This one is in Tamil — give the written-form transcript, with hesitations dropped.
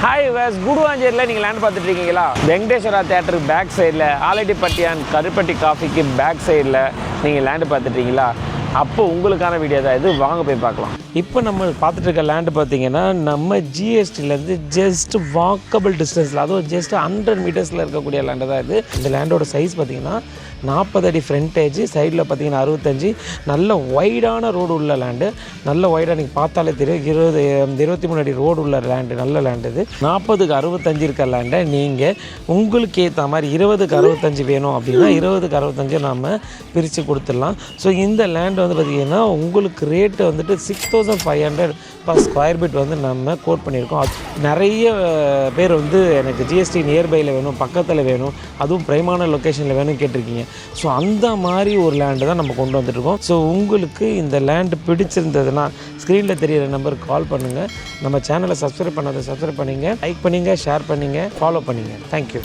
ஹாய் வேஸ் குடுவாஞ்சேரியில் நீங்கள் லேண்ட் பார்த்துட்டு இருக்கீங்களா? வெங்கடேஸ்வரா தேட்டருக்கு பேக் சைடில் ஆலடிப்பட்டியான் கருப்பட்டி காஃபிக்கு பேக் சைடில் நீங்கள் லேண்டு பார்த்துட்ருக்கீங்களா? அப்போ உங்களுக்கான வீடியோ தான் இது, வாங்க போய் பார்க்கலாம். இப்போ நம்ம பார்த்துட்டு இருக்க லேண்டு பார்த்தீங்கன்னா நம்ம ஜிஎஸ்டிலேருந்து ஜஸ்ட் வாக்கபிள் டிஸ்டன்ஸில், அதுவும் ஜஸ்ட் 100 மீட்டர்ஸில் இருக்கக்கூடிய லேண்டு தான் இது. இந்த லேண்டோட சைஸ் பார்த்தீங்கன்னா 40 அடி ஃப்ரண்டேஜ், சைடில் பார்த்தீங்கன்னா 65, நல்ல வைடான ரோடு உள்ள லேண்டு. நல்ல வைடாக நீங்கள் பார்த்தாலே தெரியும், 23 அடி ரோடு உள்ள லேண்டு, நல்ல லேண்டு இது. 40க்கு 65 இருக்க லேண்டை நீங்கள் உங்களுக்கு ஏற்ற மாதிரி 20க்கு 65 வேணும் அப்படின்னா 20க்கு 65 நாம் பிரித்து கொடுத்துடலாம். ஸோ இந்த லேண்டு வந்து பார்த்திங்கன்னா உங்களுக்கு ரேட்டு வந்துட்டு 6500 பர் ஸ்கொயர் ஃபீட் வந்து நம்ம கோட் பண்ணியிருக்கோம். நிறைய பேர் வந்து எனக்கு ஜிஎஸ்டி நியர்பையில் வேணும், பக்கத்தில் வேணும், அதுவும் பிரைமான லொக்கேஷனில் வேணும் கேட்டிருக்கீங்க. ஸோ அந்த மாதிரி ஒரு லேண்டு தான் நம்ம கொண்டு வந்துட்டுருக்கோம். ஸோ உங்களுக்கு இந்த லேண்டு பிடிச்சிருந்ததுன்னா ஸ்க்ரீனில் தெரியிற நம்பருக்கு கால் பண்ணுங்கள். நம்ம சேனலை சப்ஸ்கிரைப் பண்ணாத சப்ஸ்கிரைப் பண்ணிங்க, லைக் பண்ணிங்க, ஷேர் பண்ணிங்க, ஃபாலோ பண்ணிங்க. தேங்க்யூ.